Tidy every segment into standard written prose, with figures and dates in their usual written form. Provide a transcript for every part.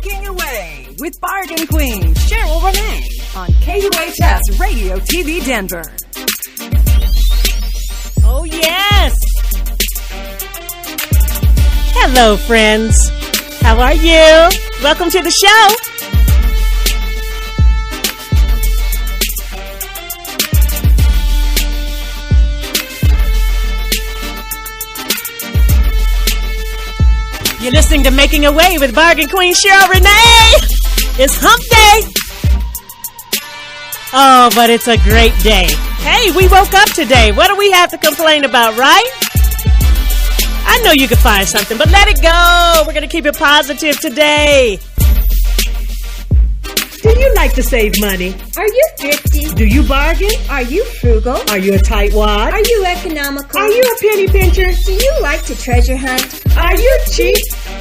Making Away with Bargain Queen Sheryl Renee on KUHS Radio TV Denver. Oh, yes. Hello, friends. How are you? Welcome to the show. You're listening to Making Away with Bargain Queen Sheryl Renee. It's hump day. Oh, but it's a great day. Hey, we woke up today. What do we have to complain about, right? I know you could find something, but let it go. We're going to keep it positive today. Do you like to save money? Are you thrifty? Do you bargain? Are you frugal? Are you a tightwad? Are you economical? Are you a penny pincher? Do you like to treasure hunt? Are you cheap?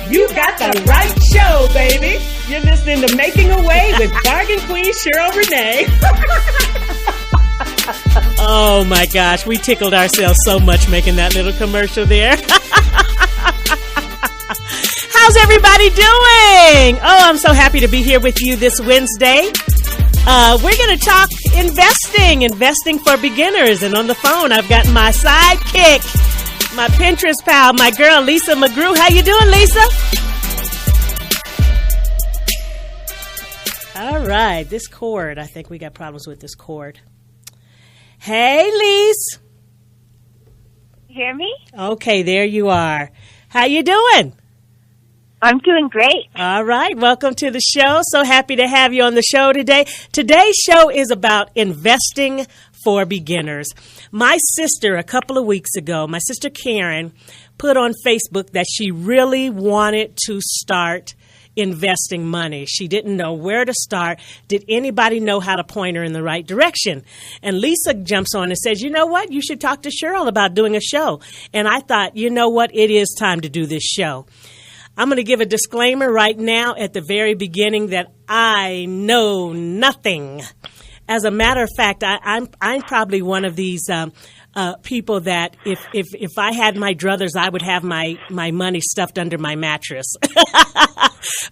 You got the right show, baby. You're listening to Making Away with Bargain Queen Sheryl Renee. Oh my gosh, we tickled ourselves so much making that little commercial there. How's everybody doing? Oh, I'm so happy to be here with you this Wednesday. We're going to talk investing for beginners. And on the phone, I've got my sidekick, my Pinterest pal, my girl, Lisa McGrew. How you doing, Lisa? All right, this cord, I think we got problems with this cord. Hey, Lise. Hear me? Okay, there you are. How you doing? I'm doing great. All right. Welcome to the show. So happy to have you on the show today. Today's show is about investing for beginners. My sister, a couple of weeks ago, my sister Karen, put on Facebook that she really wanted to start investing money. She didn't know where to start. Did anybody know how to point her in the right direction? And Lisa jumps on and says, you know what? You should talk to Sheryl about doing a show. And I thought, you know what? It is time to do this show. I'm going to give a disclaimer right now at the very beginning that I know nothing. As a matter of fact, I'm probably one of these people that if I had my druthers, I would have my money stuffed under my mattress.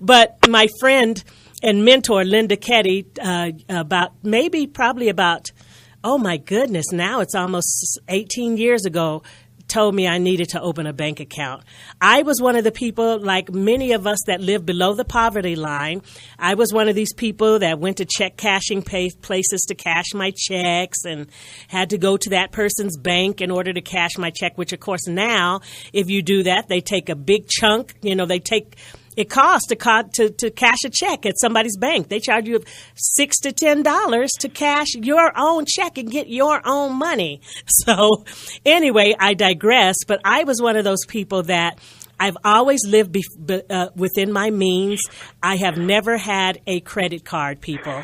But my friend and mentor, Linda Ketty, probably about, oh my goodness, now it's almost 18 years ago, told me I needed to open a bank account. I was one of the people, like many of us that live below the poverty line. I was one of these people that went to check cashing places to cash my checks and had to go to that person's bank in order to cash my check, which of course now, if you do that, they take a big chunk. It costs to cash a check at somebody's bank. They charge you $6 to $10 to cash your own check and get your own money. So anyway, I digress, but I was one of those people that I've always lived within my means. I have never had a credit card, people.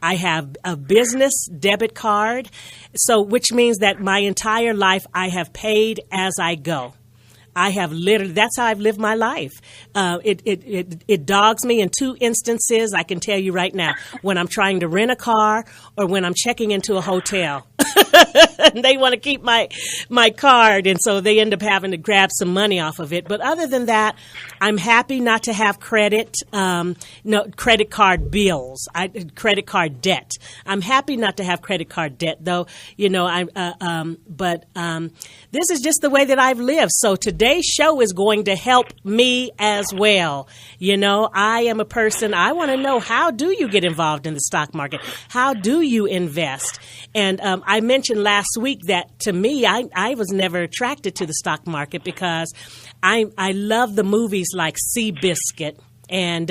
I have a business debit card, which means that my entire life I have paid as I go. I have literally, that's how I've lived my life. It dogs me in two instances, I can tell you right now, when I'm trying to rent a car or when I'm checking into a hotel. They want to keep my card, and so they end up having to grab some money off of it. But other than that, I'm happy not to have credit card bills, credit card debt. I'm happy not to have credit card debt, though. This is just the way that I've lived. So today's show is going to help me as well. I am a person, I want to know, how do you get involved in the stock market? How do you invest? And I mentioned last week that to me, I was never attracted to the stock market because I love the movies like Seabiscuit and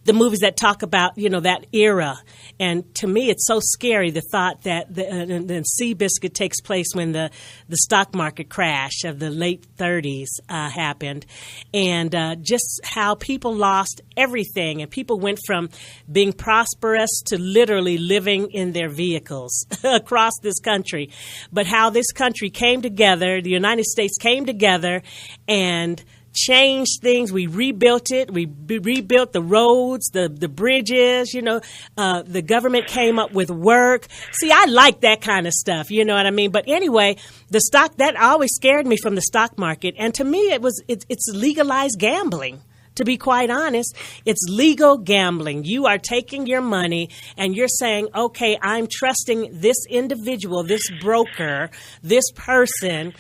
the movies that talk about, that era. And to me, it's so scary, the thought that the Seabiscuit takes place when the stock market crash of the late 30s happened. And just how people lost everything. And people went from being prosperous to literally living in their vehicles across this country. But how this country came together, the United States came together and changed things. We rebuilt it. We rebuilt the roads, the bridges, the government came up with work. See, I like that kind of stuff. You know what I mean? But anyway, the stock, that always scared me from the stock market. And to me, it's legalized gambling. to be quite honest. It's legal gambling. You are taking your money and you're saying, okay, I'm trusting this individual, this broker, this person,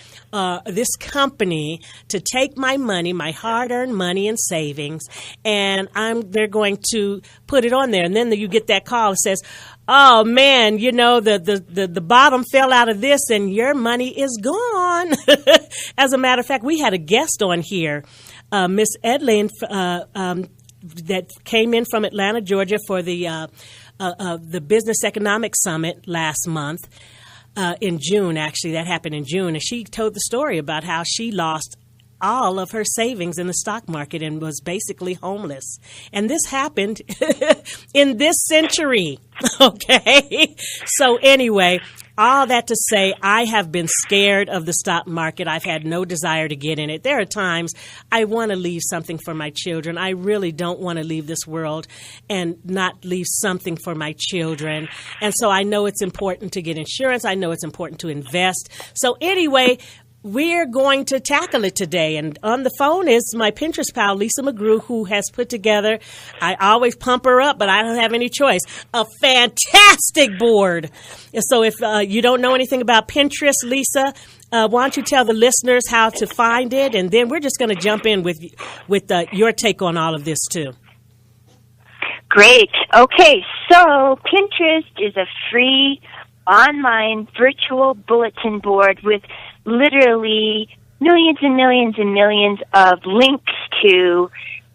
this company to take my money, my hard-earned money and savings, and they're going to put it on there. And then you get that call that says, oh man, the bottom fell out of this and your money is gone. As a matter of fact, we had a guest on here, Miss Edlin, that came in from Atlanta, Georgia for the Business Economic Summit last month. In June, actually, that happened in June. And she told the story about how she lost all of her savings in the stock market and was basically homeless. And this happened in this century. Okay. So anyway, all that to say, I have been scared of the stock market. I've had no desire to get in it. There are times I want to leave something for my children. I really don't want to leave this world and not leave something for my children. And so I know it's important to get insurance. I know it's important to invest. So anyway, we're going to tackle it today. And on the phone is my Pinterest pal, Lisa McGrew, who has put together, I always pump her up, but I don't have any choice, a fantastic board. And so if you don't know anything about Pinterest, Lisa, why don't you tell the listeners how to find it? And then we're just going to jump in with your take on all of this, too. Great. Okay, so Pinterest is a free online virtual bulletin board with literally millions and millions and millions of links to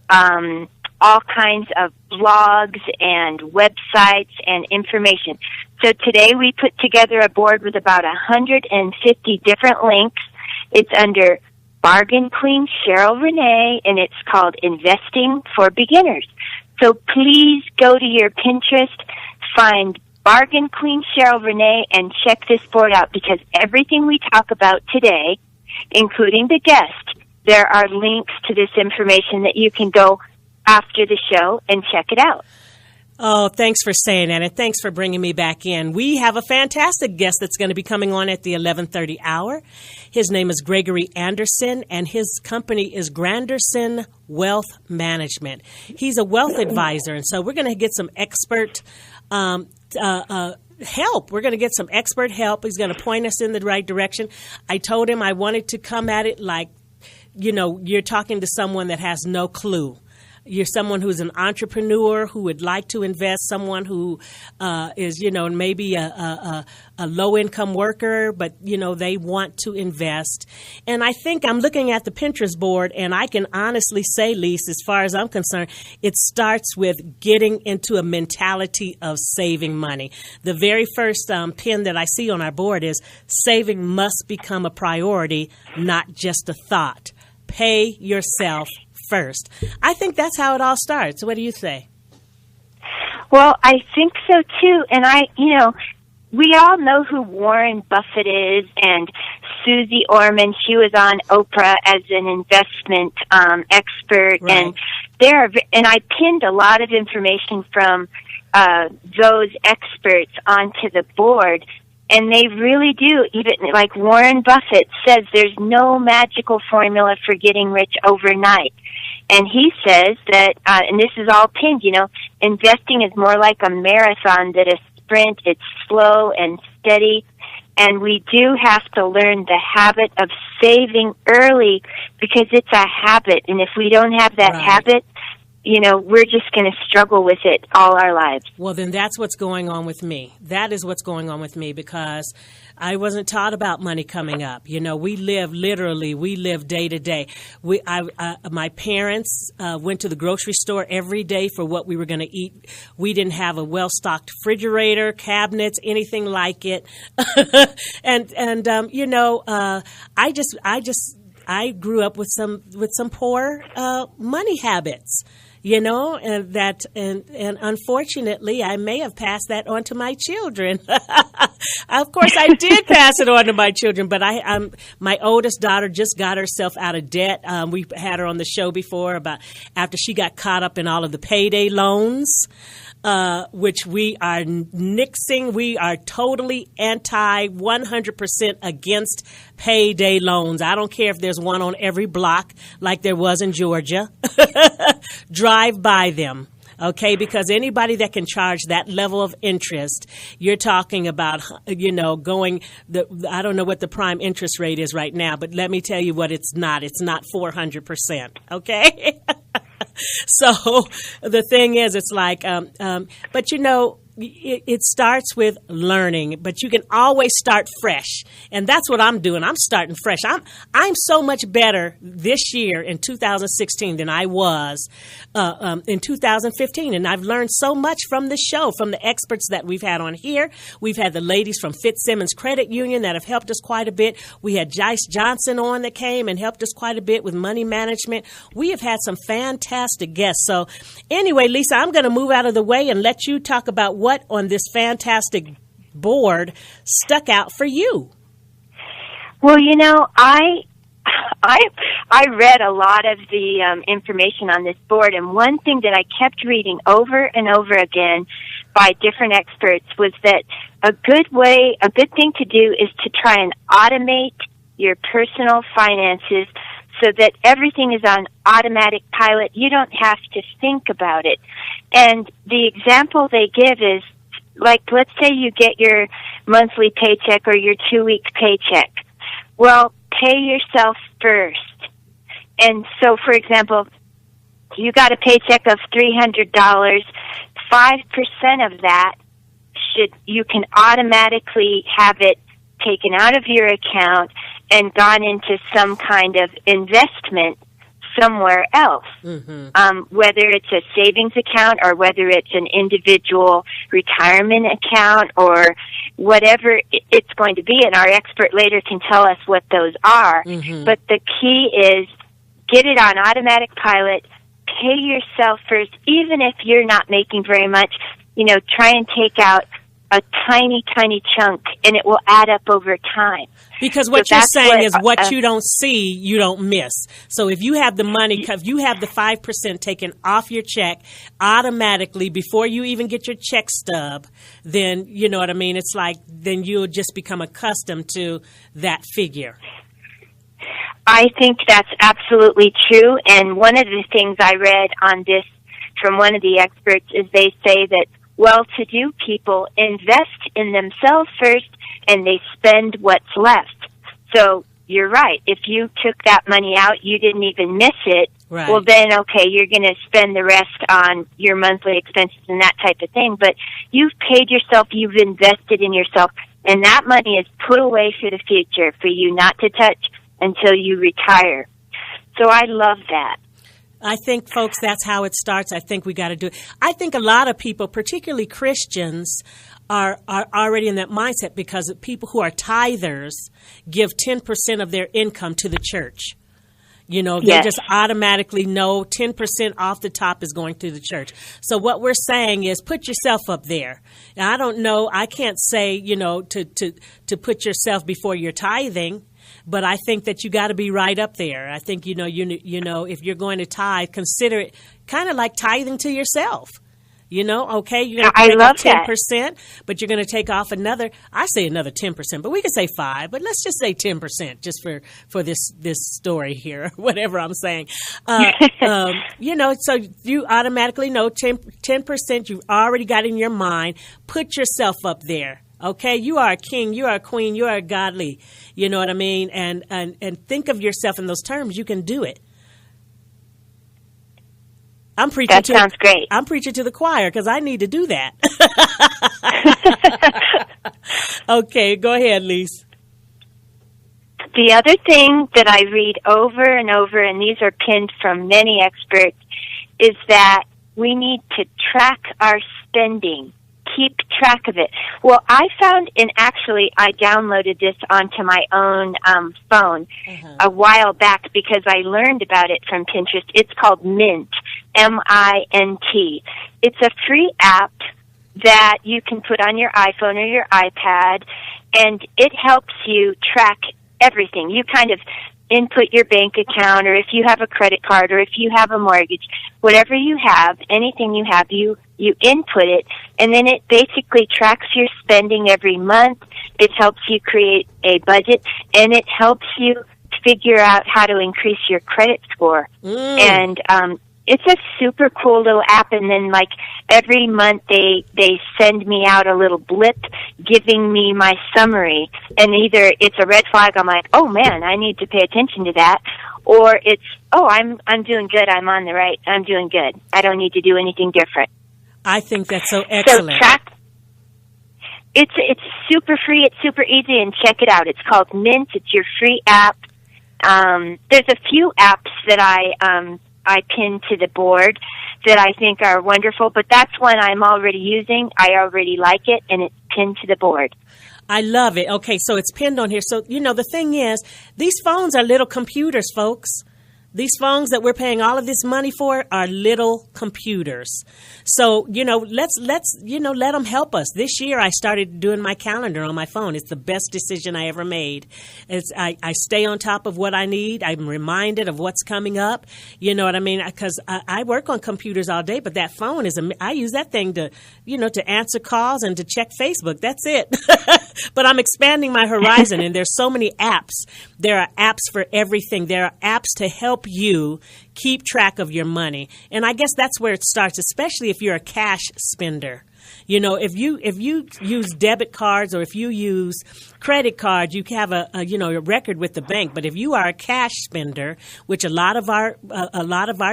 all kinds of blogs and websites and information. So today we put together a board with about 150 different links. It's under Bargain Queen Sheryl Renee, and it's called Investing for Beginners. So please go to your Pinterest, find Bargain Queen Sheryl Renee, and check this board out, because everything we talk about today, including the guest, there are links to this information that you can go after the show and check it out. Oh, thanks for saying that, and thanks for bringing me back in. We have a fantastic guest that's going to be coming on at the 11:30 hour. His name is Gregory Anderson, and his company is GRAnderson Wealth Management. He's a wealth advisor, and so we're going to get some expert help. We're going to get some expert help. He's going to point us in the right direction. I told him I wanted to come at it like, you're talking to someone that has no clue. You're someone who's an entrepreneur who would like to invest, someone who is, maybe a low-income worker, but, they want to invest. And I think I'm looking at the Pinterest board, and I can honestly say, Lise, as far as I'm concerned, it starts with getting into a mentality of saving money. The very first pin that I see on our board is saving must become a priority, not just a thought. Pay yourself first. I think that's how it all starts. What do you say? Well, I think so too. And we all know who Warren Buffett is, and Susie Orman. She was on Oprah as an investment expert, right. And I pinned a lot of information from those experts onto the board. And they really do. Even like Warren Buffett says, there's no magical formula for getting rich overnight. And he says that, and this is all pinned, investing is more like a marathon than a sprint. It's slow and steady. And we do have to learn the habit of saving early, because it's a habit. And if we don't have that habit, we're just going to struggle with it all our lives. Well, then that's what's going on with me. That is what's going on with me, because I wasn't taught about money coming up. We live day to day. My parents went to the grocery store every day for what we were going to eat. We didn't have a well-stocked refrigerator, cabinets, anything like it. I grew up with some poor money habits. And unfortunately, I may have passed that on to my children. Of course, I did pass it on to my children, but my oldest daughter just got herself out of debt. We had her on the show before about after she got caught up in all of the payday loans. which we are nixing. We are totally anti 100% against payday loans. I don't care if there's one on every block like there was in Georgia. Drive by them. Okay, because anybody that can charge that level of interest, you're talking about, going, I don't know what the prime interest rate is right now, but let me tell you what it's not. It's not 400%. Okay? So the thing is, it's like, but it starts with learning, but you can always start fresh. And that's what I'm doing. I'm starting fresh. I'm so much better this year in 2016 than I was in 2015. And I've learned so much from this show, from the experts that we've had on here. We've had the ladies from Fitzsimmons Credit Union that have helped us quite a bit. We had Jice Johnson on that came and helped us quite a bit with money management. We have had some fantastic guests. So anyway, Lisa, I'm going to move out of the way and let you talk about what on this fantastic board stuck out for you. Well, I read a lot of the information on this board, and one thing that I kept reading over and over again by different experts was that a good thing to do is to try and automate your personal finances so that everything is on automatic pilot. You don't have to think about it. And the example they give is, like, let's say you get your monthly paycheck or your 2-week paycheck. Well, pay yourself first. And so, for example, you got a paycheck of $300, 5% of that you can automatically have it taken out of your account and gone into some kind of investment somewhere else, whether it's a savings account or whether it's an individual retirement account or whatever it's going to be. And our expert later can tell us what those are. But the key is get it on automatic pilot, pay yourself first, even if you're not making very much. Try and take out a tiny, tiny chunk, and it will add up over time. Because what you're saying is what you don't see, you don't miss. So if you have the money, if you have the 5% taken off your check automatically before you even get your check stub, then, you know what I mean? It's like then you'll just become accustomed to that figure. I think that's absolutely true. And one of the things I read on this from one of the experts is they say that well-to-do people invest in themselves first, and they spend what's left. So you're right. If you took that money out, you didn't even miss it. Right. Well, then, okay, you're going to spend the rest on your monthly expenses and that type of thing. But you've paid yourself. You've invested in yourself. And that money is put away for the future for you not to touch until you retire. So I love that. I think, folks, that's how it starts. I think we got to do it. I think a lot of people, particularly Christians, are already in that mindset because people who are tithers give 10% of their income to the church. They just automatically know 10% off the top is going to the church. So what we're saying is put yourself up there. Now, I don't know. I can't say, to put yourself before you're tithing. But I think that you got to be right up there. I think, if you're going to tithe, consider it kind of like tithing to yourself. Okay, you're going to take off 10%, but you're going to take off another 10%, but we could say 5%, but let's just say 10% just for this story here, whatever I'm saying. So you automatically know 10% you've already got in your mind. Put yourself up there. Okay, you are a king, you are a queen, you are godly. You know what I mean? And think of yourself in those terms. You can do it. I'm preaching. That sounds great. I'm preaching to the choir because I need to do that. Okay, go ahead, Lise. The other thing that I read over and over, and these are pinned from many experts, is that we need to track our spending. Keep track of it. Well, I found, and actually I downloaded this onto my own phone a while back because I learned about it from Pinterest. It's called Mint, M-I-N-T. It's a free app that you can put on your iPhone or your iPad, and it helps you track everything. You kind of input your bank account, or if you have a credit card, or if you have a mortgage, whatever you have, anything you have, you input it, and then it basically tracks your spending every month. It helps you create a budget, and it helps you figure out how to increase your credit score. And it's a super cool little app, and then like every month they send me out a little blip giving me my summary, and either it's a red flag, I'm like, oh man, I need to pay attention to that, or it's, oh, I'm doing good, I'm doing good, I don't need to do anything different. I think that's so excellent. So it's super free, it's super easy, and check it out. It's called Mint. It's your free app. There's a few apps that I pin to the board that I think are wonderful, but that's one I'm already using. I already like it, and it's pinned to the board. I love it. Okay, so it's pinned on here. So, the thing is, these phones are little computers, folks. These phones that we're paying all of this money for are little computers. So, let's let them help us. This year, I started doing my calendar on my phone. It's the best decision I ever made. I stay on top of what I need. I'm reminded of what's coming up. You know what I mean? Because I work on computers all day, but that phone I use that thing to, to answer calls and to check Facebook. That's it. But I'm expanding my horizon, and there's so many apps. There are apps for everything. There are apps to help you keep track of your money. And I guess that's where it starts, especially if you're a cash spender. If you use debit cards, or if you use credit cards, you have a record with the bank. But if you are a cash spender, which a lot of our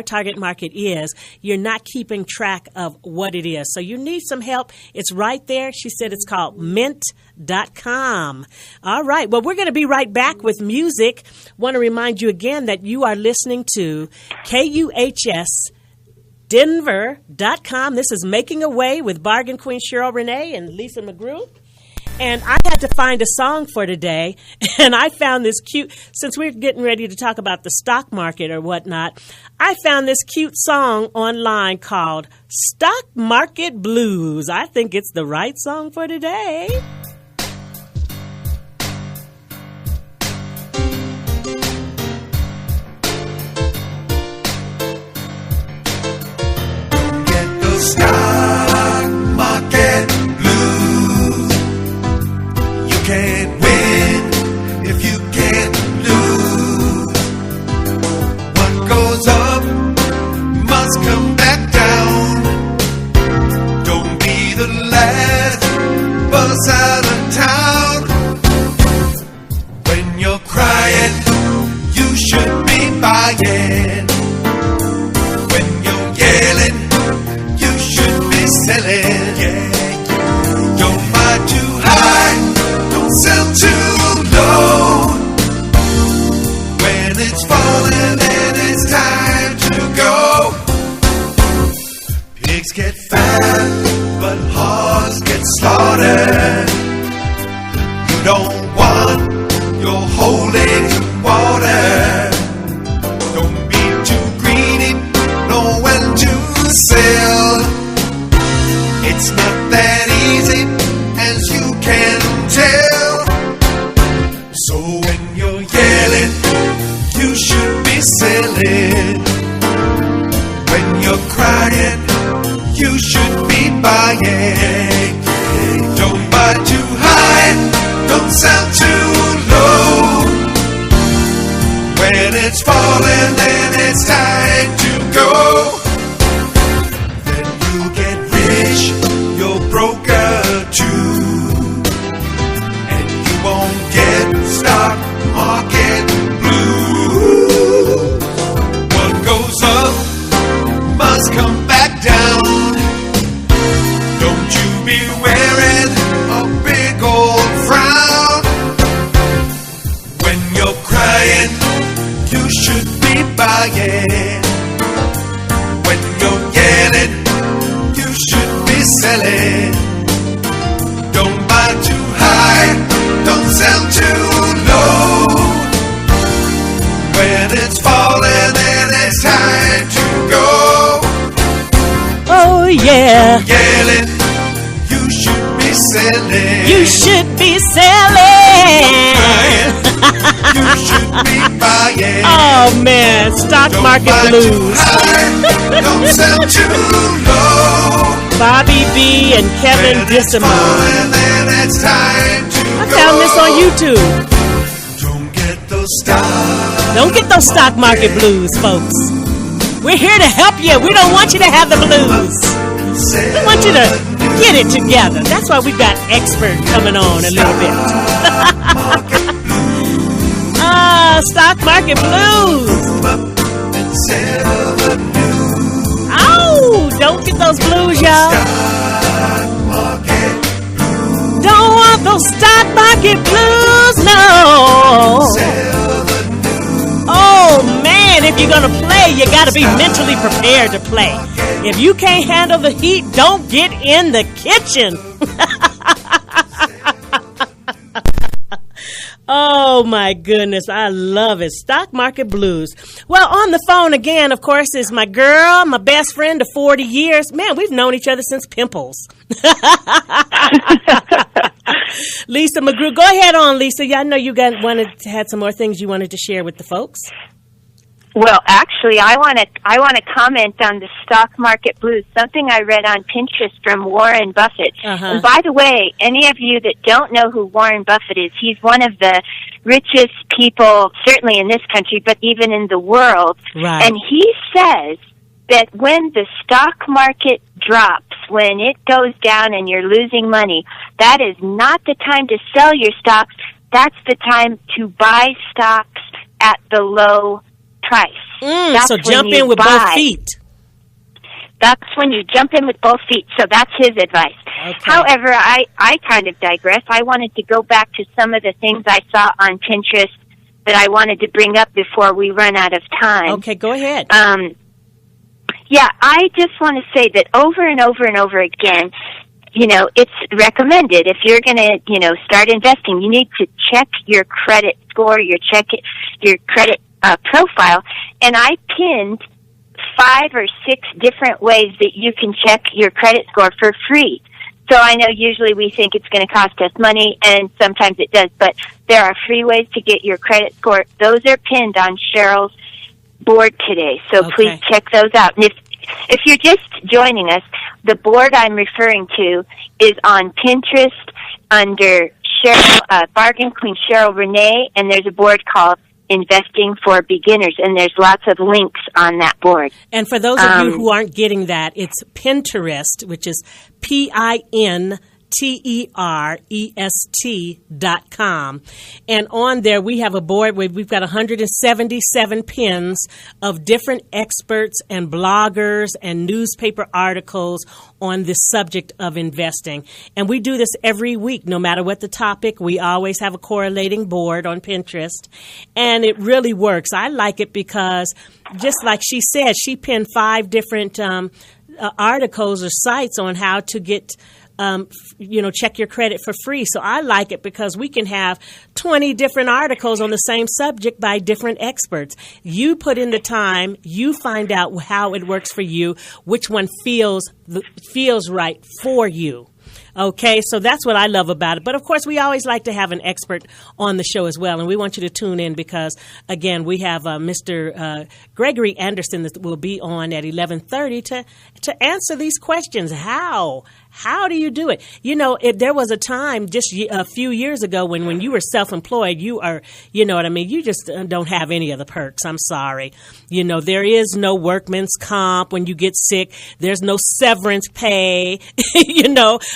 target market is, you're not keeping track of what it is. So you need some help. It's right there. She said it's called Mint.com. All right. Well, we're going to be right back with music. Want to remind you again that you are listening to KUHS Denver.com. This is Making a Way with Bargain Queen Sheryl, Renee, and Lisa McGrew. And I had to find a song for today, and I found this cute, since we're getting ready to talk about the stock market or whatnot, I found this cute song online called Stock Market Blues. I think it's the right song for today. Stock market blues. You can't win if you can't lose. What goes up must come back down. Don't be the last bus out of town. When you're crying, you should be buying. When you're yelling, selling, Don't buy too high, don't sell too low. When it's falling, then it's time to go. Pigs get fat, but hogs get slaughtered. You don't want your whole eggs in water. Don't be too greedy, know when to sell. It's not that easy, as you can tell. So when you're yelling, you should be selling. When you're crying, you should be buying. Don't buy too high, don't sell too low. When it's falling, then it's time to go. You're broker too, and you won't get stock market blues. What goes up must come back down. Don't you be wearing a big old frown. When you're crying, you should be buying. When you're yelling, you should be selling. Don't buy too high, don't sell too low. When it's falling, then it's time to go. Oh yeah. Yelling, you should be selling. You should be selling. You should be buying. Oh man, stock Don't market buy too blues. high, don't sell too low. Bobby B and Kevin When it's Disimo. falling, then it's time to I go. found this on YouTube. Don't get those stocks. Don't get those stock market blues, folks. We're here to help you. We don't want you to have the blues. We want you to get it together. That's why we've got expert coming on a little bit. Stock market blues. Oh, don't get those blues, y'all. Don't want those stock market blues, no. Oh man, if you're gonna play, you gotta be mentally prepared to play. If you can't handle the heat, don't get in the kitchen. Oh my goodness, I love it. Stock market blues. Well, on the phone again, of course, is my girl, my best friend of 40 years. Man, we've known each other since pimples. Lisa McGrew. Go ahead on, Lisa. Yeah, I know you had some more things you wanted to share with the folks. Well, actually, I want to comment on the stock market blues. Something I read on Pinterest from Warren Buffett. And by the way, any of you that don't know who Warren Buffett is, he's one of the richest people, certainly in this country, but even in the world. Right. And he says that when the stock market drops, when it goes down and you're losing money, that is not the time to sell your stocks. That's the time to buy stocks at the low price. So jump in with both feet. That's when you jump in with both feet. So that's his advice. Okay. However, I kind of digress. I wanted to go back to some of the things I saw on Pinterest that I wanted to bring up before we run out of time. Okay, go ahead. Yeah, I just want to say that over and over and over again, it's recommended if you're going to, start investing, you need to check your credit score, your credit profile. And I pinned 5 or 6 different ways that you can check your credit score for free. So I know usually we think it's going to cost us money, and sometimes it does, but there are free ways to get your credit score. Those are pinned on Sheryl's board today, so please check those out. And if you're just joining us, the board I'm referring to is on Pinterest under Sheryl, Bargain Queen Sheryl Renee, and there's a board called Investing for Beginners, and there's lots of links on that board. And for those of you who aren't getting that, it's Pinterest, which is PINTEREST.com. And on there, we have a board where we've got 177 pins of different experts and bloggers and newspaper articles on this subject of investing. And we do this every week, no matter what the topic. We always have a correlating board on Pinterest. And it really works. I like it because, just like she said, she pinned 5 different articles or sites on how to get check your credit for free. So I like it because we can have 20 different articles on the same subject by different experts. You put in the time, you find out how it works for you, which one feels right for you. Okay, so that's what I love about it. But, of course, we always like to have an expert on the show as well, and we want you to tune in because, again, we have Mr. Gregory Anderson that will be on at 11:30 to answer these questions. How do you do it? There was a time just a few years ago when you were self-employed, you are, you just don't have any of the perks. I'm sorry. There is no workman's comp when you get sick. There's no severance pay,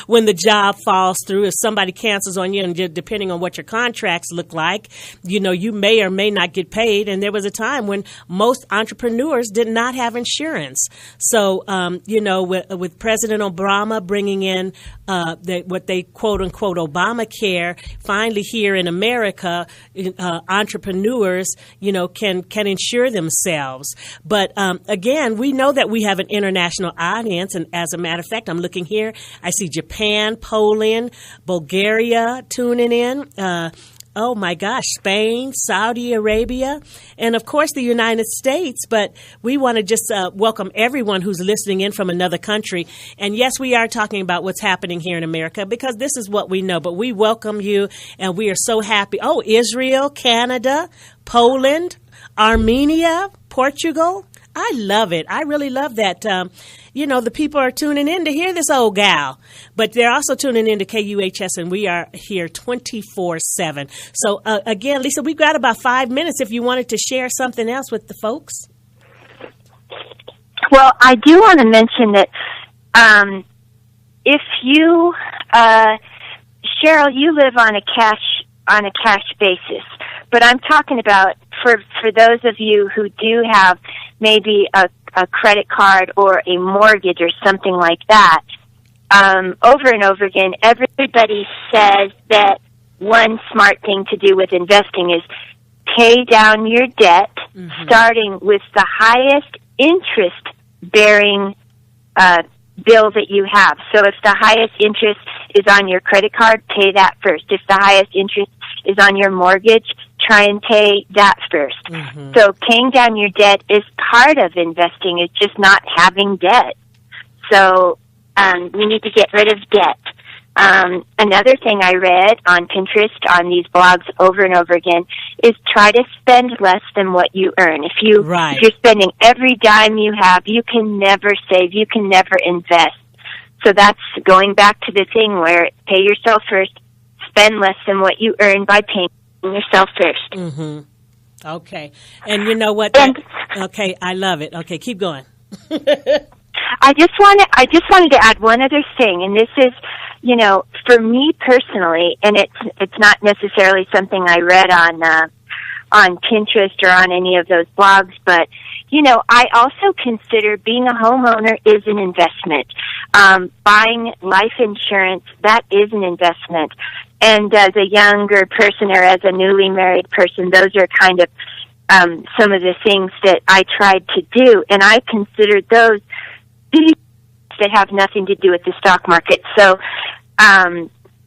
when the job falls through. If somebody cancels on you, and depending on what your contracts look like, you may or may not get paid. And there was a time when most entrepreneurs did not have insurance. So, with President Obama bringing in what they quote unquote Obamacare, finally here in America, entrepreneurs, can insure themselves. But again, we know that we have an international audience, and as a matter of fact, I'm looking here. I see Japan, Poland, Bulgaria tuning in. Oh my gosh, Spain, Saudi Arabia, and of course the United States. But we want to just welcome everyone who's listening in from another country. And yes, we are talking about what's happening here in America because this is what we know. But we welcome you, and we are so happy. Oh, Israel, Canada, Poland, Armenia, Portugal. I love it. I really love that. The people are tuning in to hear this old gal, but they're also tuning in to KUHS, and we are here 24/7. So, again, Lisa, we've got about 5 minutes if you wanted to share something else with the folks. Well, I do want to mention that if you, Sheryl, you live on a cash basis, but I'm talking about for those of you who do have maybe a credit card or a mortgage or something like that, over and over again, everybody says that one smart thing to do with investing is pay down your debt, starting with the highest interest-bearing bill that you have. So if the highest interest is on your credit card, pay that first. If the highest interest is on your mortgage, try and pay that first. So paying down your debt is part of investing. It's just not having debt. So we need to get rid of debt. Another thing I read on Pinterest, on these blogs over and over again, is try to spend less than what you earn. If you're spending every dime you have, you can never save, you can never invest. So that's going back to the thing where pay yourself first, spend less than what you earn by paying yourself first. Okay. And you know what? Okay, I love it. Okay, keep going. I just wanted to add one other thing, and this is, for me personally, and it's not necessarily something I read on Pinterest or on any of those blogs, but I also consider being a homeowner is an investment. Buying life insurance, that is an investment. And as a younger person or as a newly married person, those are kind of some of the things that I tried to do, and I considered those that have nothing to do with the stock market. So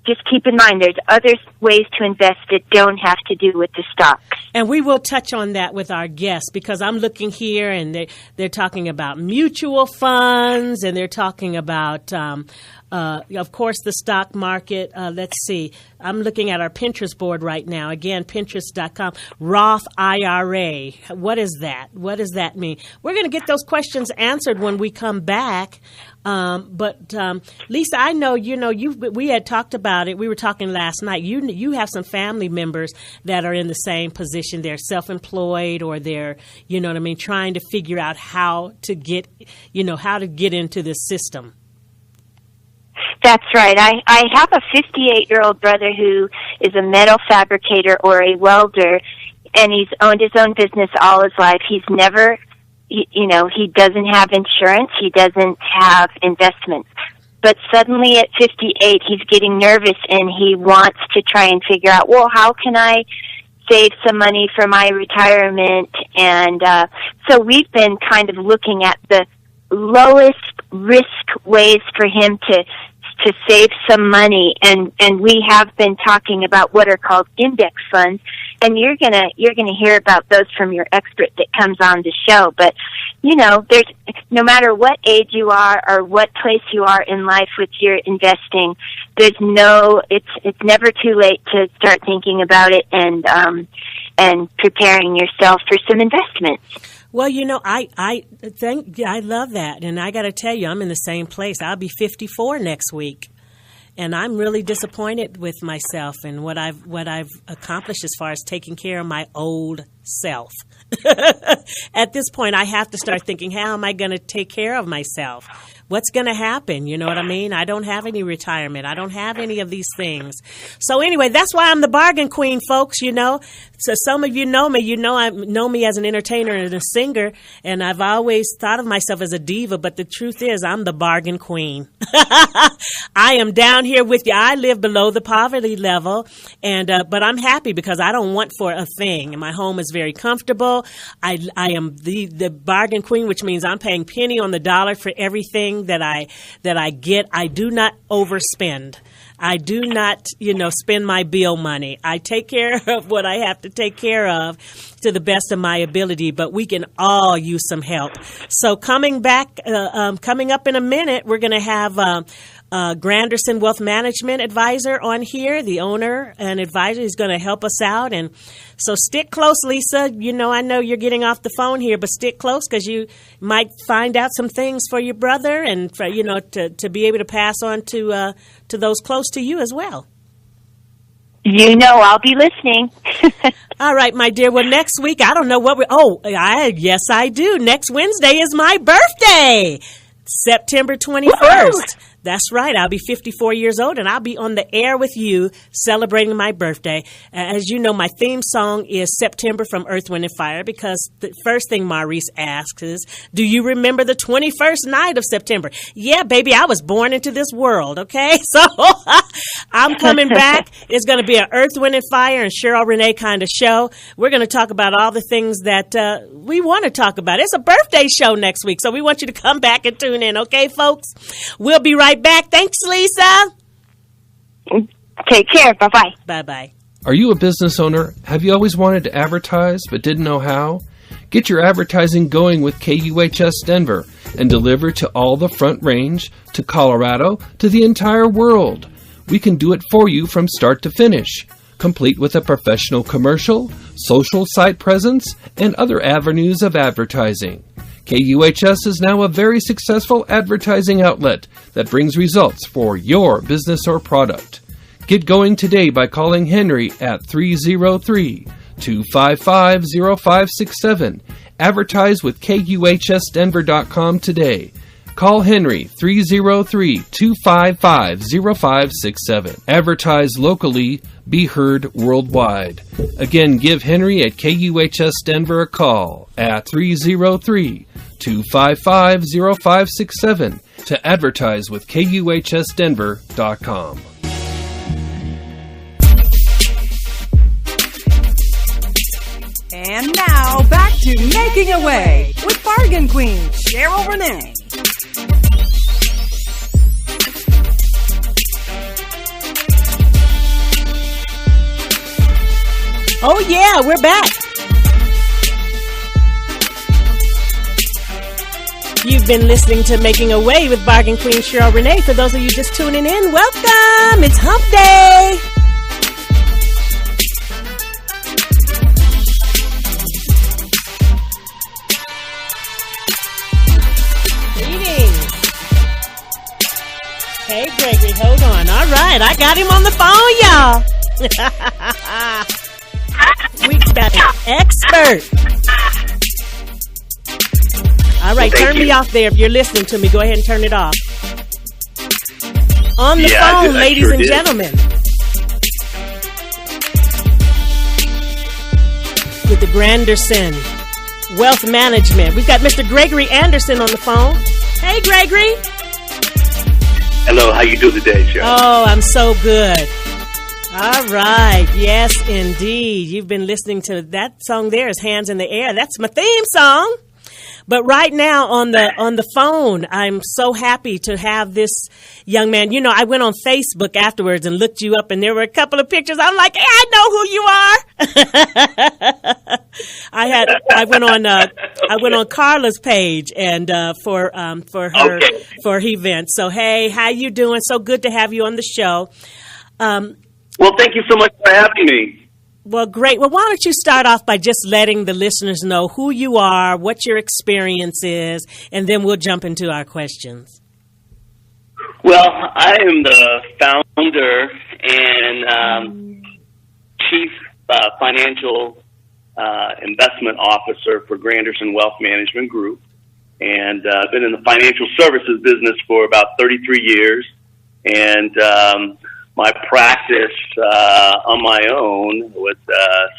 just keep in mind there's other ways to invest that don't have to do with the stocks. And we will touch on that with our guests because I'm looking here and they're talking about mutual funds and they're talking about, of course, the stock market. Let's see. I'm looking at our Pinterest board right now. Again, Pinterest.com. Roth IRA. What is that? What does that mean? We're going to get those questions answered when we come back. But Lisa, I know, we had talked about it. We were talking last night. You have some family members that are in the same position. They're self-employed or they're, trying to figure out how to get into this system. That's right. I have a 58-year-old brother who is a metal fabricator or a welder, and he's owned his own business all his life. He's never, he doesn't have insurance. He doesn't have investments. But suddenly at 58, he's getting nervous, and he wants to try and figure out, well, how can I save some money for my retirement? And so we've been kind of looking at the lowest risk ways for him to save some money, and we have been talking about what are called index funds, and you're gonna hear about those from your expert that comes on the show. But there's no matter what age you are or what place you are in life with your investing, it's never too late to start thinking about it and preparing yourself for some investments. Well, I love that, and I got to tell you, I'm in the same place. I'll be 54 next week, and I'm really disappointed with myself and what I've accomplished as far as taking care of my old self. At this point, I have to start thinking, how am I going to take care of myself? What's going to happen? You know what I mean? I don't have any retirement. I don't have any of these things. So anyway, that's why I'm the bargain queen, folks, So some of you know me. I know me as an entertainer and a singer, and I've always thought of myself as a diva, but the truth is I'm the bargain queen. I am down here with you. I live below the poverty level, and but I'm happy because I don't want for a thing, and my home is very comfortable. I am the bargain queen, which means I'm paying penny on the dollar for everything that I get. I do not overspend. I do not, spend my bill money. I take care of what I have to take care of to the best of my ability, but we can all use some help. So coming up in a minute, we're going to have GRAnderson Wealth Management Advisor on here, the owner and advisor. Is going to help us out. And so stick close, Lisa. I know you're getting off the phone here, but stick close because you might find out some things for your brother and for, to be able to pass on to those close to you as well. I'll be listening. All right, my dear. Well, next week, I don't know what yes, I do. Next Wednesday is my birthday, September 21st. Woo! That's right. I'll be 54 years old, and I'll be on the air with you celebrating my birthday. As you know, my theme song is September from Earth, Wind, and Fire, because the first thing Maurice asks is, do you remember the 21st night of September? Yeah, baby, I was born into this world, okay? So I'm coming back. It's going to be an Earth, Wind, and Fire and Sheryl, Renee kind of show. We're going to talk about all the things that we want to talk about. It's a birthday show next week, so we want you to come back and tune in, okay, folks? We'll be right back. Thanks, Lisa. Take care. Bye-bye. Bye-bye. Are you a business owner? Have you always wanted to advertise but didn't know how? Get your advertising going with KUHS Denver and deliver to all the Front Range, to Colorado, to the entire world. We can do it for you from start to finish, complete with a professional commercial, social site presence, and other avenues of advertising. KUHS is now a very successful advertising outlet that brings results for your business or product. Get going today by calling Henry at 303-255-0567. Advertise with KUHSdenver.com today. Call Henry 303-255-0567. Advertise locally, be heard worldwide. Again, give Henry at KUHS Denver a call at 303-255-0567 to advertise with KUHSdenver.com. And now, back to Making a Way with Bargain Queen, Sheryl Renee. Oh, yeah, we're back. You've been listening to Making a Way with Bargain Queen Sheryl Renee. For those of you just tuning in, welcome. It's Hump Day. Greetings. Hey, Gregory, hold on. All right, I got him on the phone, y'all. We got an expert. All right, turn me off there if you're listening to me. Go ahead and turn it off. On the phone, ladies and gentlemen. With the GRAnderson Wealth Management. We've got Mr. Gregory Anderson on the phone. Hey, Gregory. Hello, how you doing today, Sheryl? Oh, I'm so good. All right. Yes, indeed. You've been listening to that song there is Hands in the Air. That's my theme song. But right now on the phone, I'm so happy to have this young man. You know, I went on Facebook afterwards and looked you up, and there were a couple of pictures. I'm like, hey, I know who you are. I went on Carla's page and for her event. So hey, how you doing? So good to have you on the show. Well, thank you so much for having me. Well, great. Well, why don't you start off by just letting the listeners know who you are, what your experience is, and then we'll jump into our questions. Well, I am the founder and chief financial investment officer for GRAnderson Wealth Management Group, and I've been in the financial services business for about 33 years, and my practice on my own with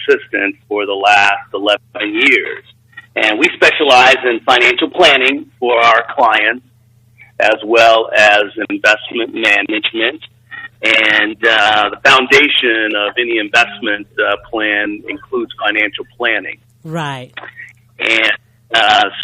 assistant for the last 11 years. And we specialize in financial planning for our clients as well as investment management. And the foundation of any investment plan includes financial planning. Right. And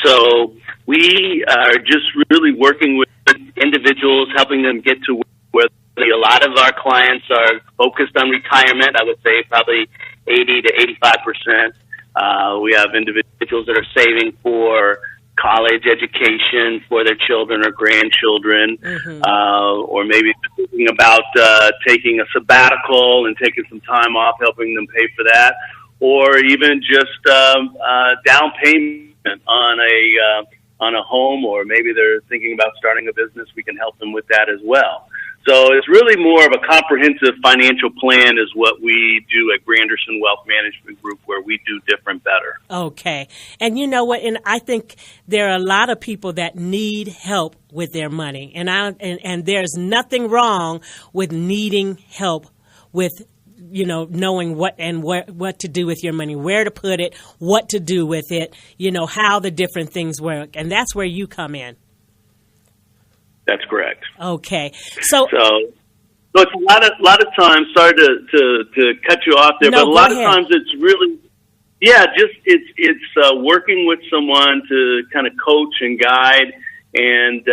so we are just really working with individuals, helping them get to where a lot of our clients are focused on retirement. I would say probably 80 to 85%. We have individuals that are saving for college education for their children or grandchildren, or maybe thinking about taking a sabbatical and taking some time off, helping them pay for that, or even just down payment on a home, or maybe they're thinking about starting a business. We can help them with that as well. So it's really more of a comprehensive financial plan is what we do at GRAnderson Wealth Management Group, where we do different better. Okay. And you know what? And I think there are a lot of people that need help with their money. And there's nothing wrong with needing help with, you know, knowing what to do with your money, where to put it, what to do with it, you know, how the different things work. And that's where you come in. That's correct. Okay. So it's a lot of times, sorry to cut you off there, but a lot of times it's really, it's working with someone to kind of coach and guide. And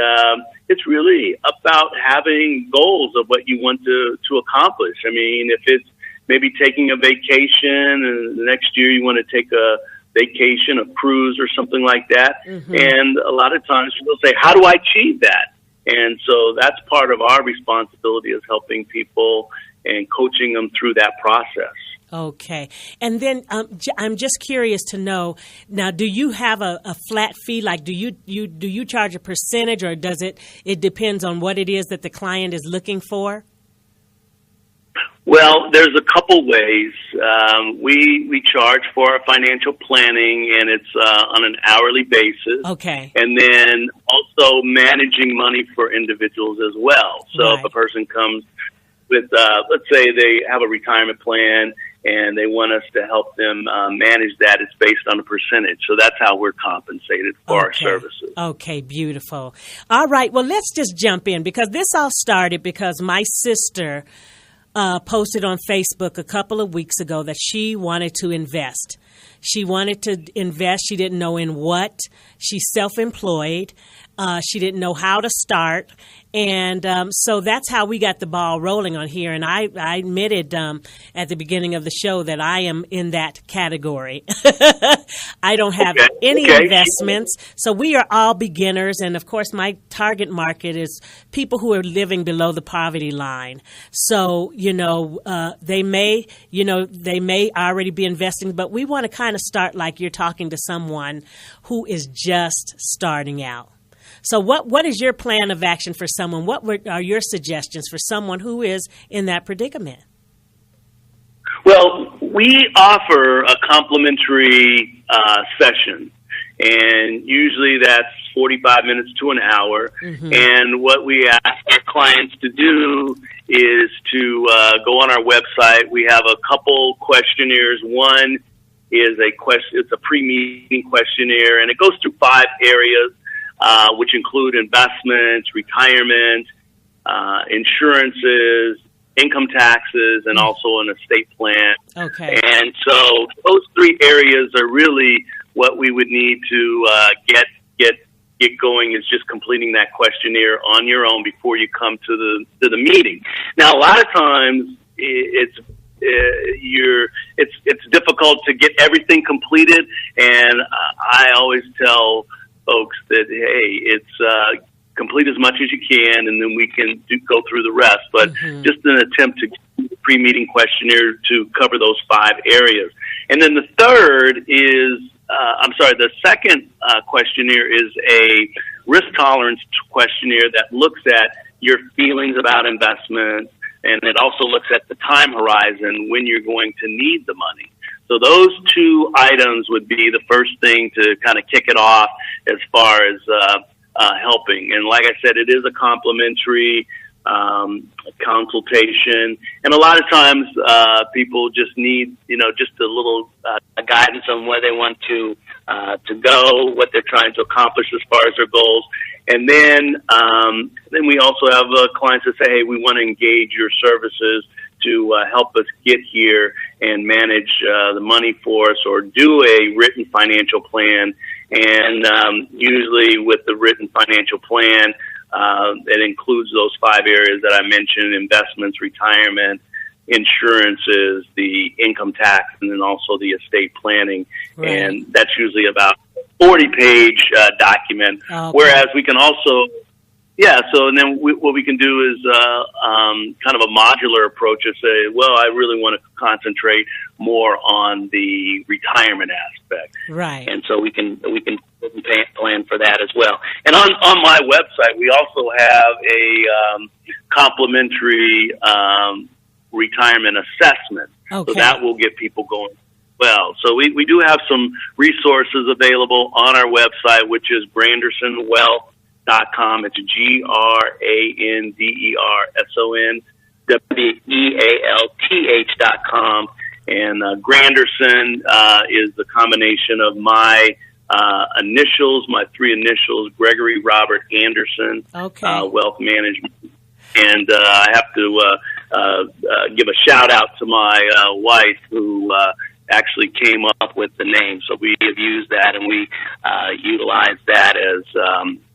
it's really about having goals of what you want to accomplish. I mean, if it's maybe taking a vacation and the next year you want to take a vacation, a cruise or something like that. And a lot of times people say, how do I achieve that? And so that's part of our responsibility, is helping people and coaching them through that process. Okay. And then I'm just curious to know, now, do you have a flat fee? Like, do you charge a percentage, or does it depends on what it is that the client is looking for? Well, there's a couple ways. We charge for our financial planning, and it's on an hourly basis. Okay. And then also managing money for individuals as well. So if a person comes with, let's say they have a retirement plan and they want us to help them manage that, it's based on a percentage. So that's how we're compensated for our services. Okay, beautiful. All right, well, let's just jump in, because this all started because my sister posted on Facebook a couple of weeks ago that she wanted to invest. She wanted to invest. She didn't know in what. She's self-employed. She didn't know how to start. And so that's how we got the ball rolling on here. And I admitted at the beginning of the show that I am in that category. I don't have any investments. So we are all beginners. And, of course, my target market is people who are living below the poverty line. So, you know, they may already be investing, but we want to kind of start like you're talking to someone who is just starting out. So what is your plan of action for someone? What are your suggestions for someone who is in that predicament? Well, we offer a complimentary session, and usually that's 45 minutes to an hour. And what we ask our clients to do is to go on our website. We have a couple questionnaires. One is it's a pre-meeting questionnaire, and it goes through 5 areas. Which include investments, retirement, insurances, income taxes, and also an estate plan. Okay. And so those 3 areas are really what we would need to get going, is just completing that questionnaire on your own before you come to the meeting. Now, a lot of times it's difficult to get everything completed, and I always tell folks that, hey, it's complete as much as you can, and then we can go through the rest. But just an attempt to get the pre-meeting questionnaire to cover those 5 areas. And then the third is, the second questionnaire is a risk tolerance questionnaire that looks at your feelings about investments, and it also looks at the time horizon when you're going to need the money. So those 2 items would be the first thing to kind of kick it off as far as helping. And like I said, it is a complimentary consultation. And a lot of times people just need, just a little guidance on where they want to go, what they're trying to accomplish as far as their goals. And then we also have clients that say, hey, we want to engage your services to help us get here and manage the money for us, or do a written financial plan. And usually with the written financial plan, it includes those 5 areas that I mentioned: investments, retirement, insurances, the income tax, and then also the estate planning. Right. And that's usually about a 40-page document. Okay. Whereas we can also, and then what we can do is kind of a modular approach and say, well, I really want to concentrate more on the retirement aspect. Right. And so we can plan for that as well. And on my website, we also have a complimentary retirement assessment. Okay. So that will get people going well. So we do have some resources available on our website, which is GRAndersonWealth.com. It's GRANDERSONWEALTH.com. And GRAnderson is the combination of my initials, my 3 initials, Gregory Robert Anderson, Wealth Management. And I have to give a shout out to my wife, who actually came up with the name. So we have used that, and we utilize that as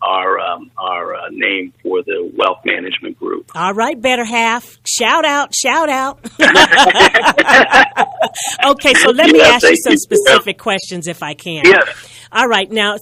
our name for the wealth management group. All right, better half. Shout out. Okay, so let me ask you some specific questions if I can. Yes. All right, now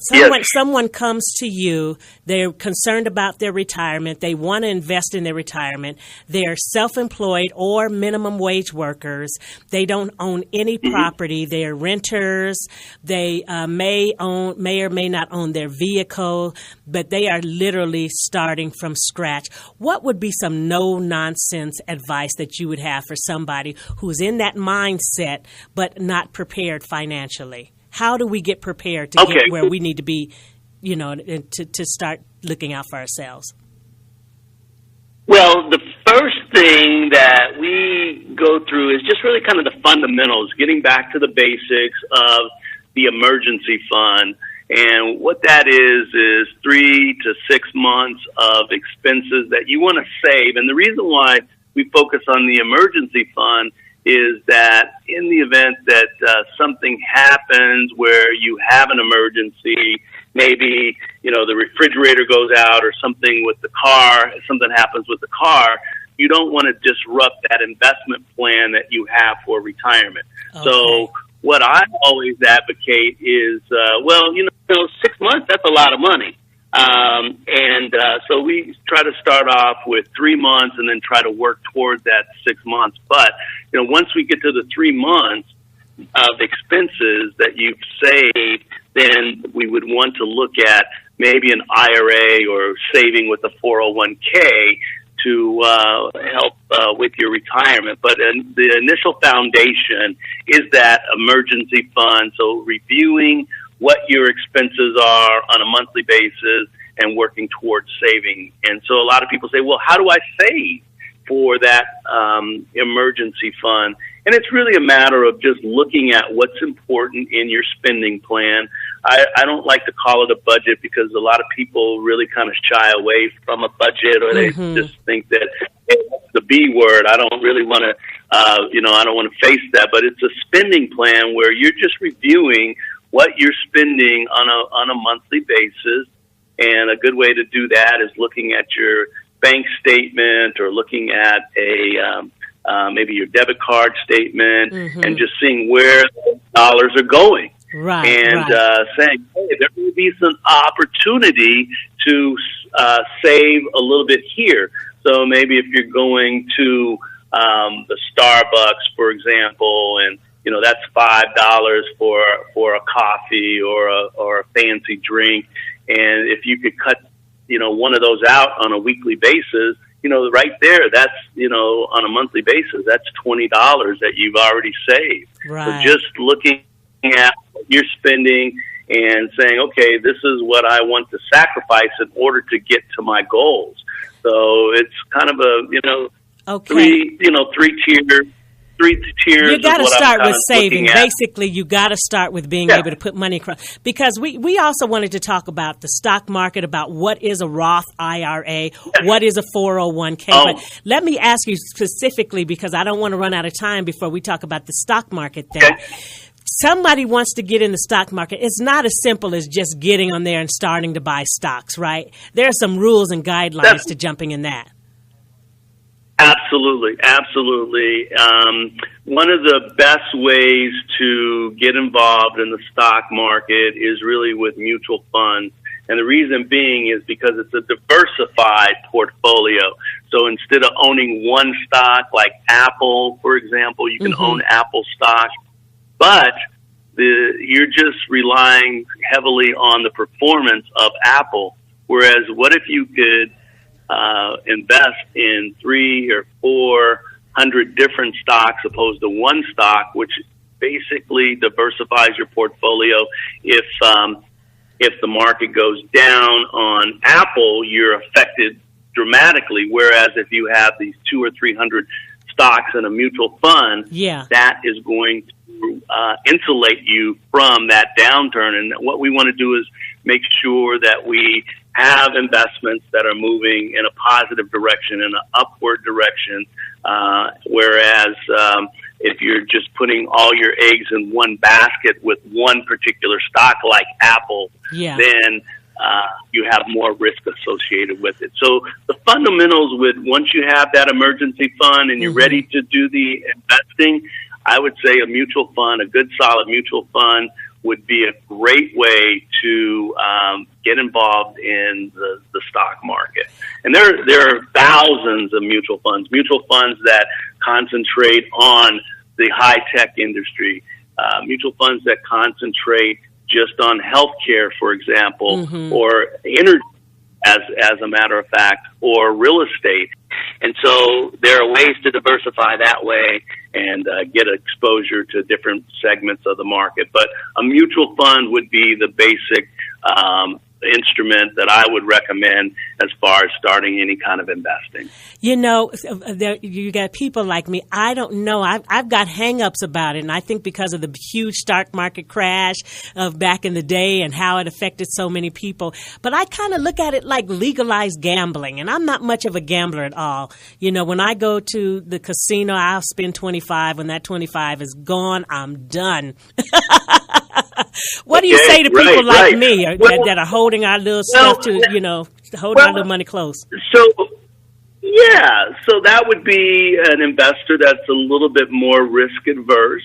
someone comes to you, they're concerned about their retirement, they want to invest in their retirement, they're self-employed or minimum wage workers, they don't own any property, they're renters, they may or may not own their vehicle, but they are literally starting from scratch. What would be some no-nonsense advice that you would have for somebody who's in that mindset but not prepared financially? How do we get prepared to get where we need to be, to start looking out for ourselves? Well, the first thing that we go through is just really kind of the fundamentals, getting back to the basics of the emergency fund. And what that is 3 to 6 months of expenses that you want to save. And the reason why we focus on the emergency fund is that in the event that something happens where you have an emergency, maybe, the refrigerator goes out or something with the car, something happens with the car, you don't want to disrupt that investment plan that you have for retirement. Okay. So what I always advocate is, 6 months, that's a lot of money. So we try to start off with 3 months and then try to work towards that 6 months. But, once we get to the 3 months of expenses that you've saved, then we would want to look at maybe an IRA or saving with a 401k to help with your retirement. But the initial foundation is that emergency fund. So reviewing what your expenses are on a monthly basis and working towards saving. And so a lot of people say, well, how do I save for that emergency fund? And it's really a matter of just looking at what's important in your spending plan. I don't like to call it a budget because a lot of people really kind of shy away from a budget, or they just think that it's the B word. I don't really want to, I don't want to face that. But it's a spending plan where you're just reviewing what you're spending on a monthly basis. And a good way to do that is looking at your bank statement or looking at a maybe your debit card statement and just seeing where the dollars are going. Right. And saying, hey, there may be some opportunity to save a little bit here. So maybe if you're going to the Starbucks, for example, and that's $5 for a coffee or a fancy drink. And if you could cut, one of those out on a weekly basis, right there, that's, on a monthly basis, that's $20 that you've already saved. Right. So just looking at what you're spending and saying, okay, this is what I want to sacrifice in order to get to my goals. So it's kind of a, three-tier three tiers. You got to is what start I'm with kind of saving. looking at. Basically, you got to start with being able to put money across. Because we also wanted to talk about the stock market, about what is a Roth IRA, what is a 401k. But let me ask you specifically, because I don't want to run out of time before we talk about the stock market thing. Okay. Somebody wants to get in the stock market. It's not as simple as just getting on there and starting to buy stocks, right? There are some rules and guidelines to jumping in that. Absolutely, absolutely. One of the best ways to get involved in the stock market is really with mutual funds. And the reason being is because it's a diversified portfolio. So instead of owning one stock like Apple, for example, you can own Apple stock, but you're just relying heavily on the performance of Apple. Whereas what if you could invest in 300 or 400 different stocks opposed to one stock, which basically diversifies your portfolio. If the market goes down on Apple, you're affected dramatically. Whereas if you have these 200 or 300 stocks in a mutual fund, that is going to insulate you from that downturn. And what we want to do is make sure that we have investments that are moving in a positive direction, in an upward direction, whereas if you're just putting all your eggs in one basket with one particular stock like Apple, then you have more risk associated with it. So the fundamentals with once you have that emergency fund and you're ready to do the investing, I would say a mutual fund, a good solid mutual fund, would be a great way to get involved in the stock market. And there are thousands of mutual funds that concentrate on the high-tech industry, mutual funds that concentrate just on healthcare, for example, or energy, as a matter of fact, or real estate. And so there are ways to diversify that way and get exposure to different segments of the market. But a mutual fund would be the basic instrument that I would recommend as far as starting any kind of investing. You know, you got people like me. I don't know. I've got hang-ups about it, and I think because of the huge stock market crash of back in the day and how it affected so many people. But I kind of look at it like legalized gambling, and I'm not much of a gambler at all. You know, when I go to the casino, I'll spend $25. When that $25 is gone, I'm done. What do you say to people like me that are holding our little stuff to, holding our little money close? So that would be an investor that's a little bit more risk adverse.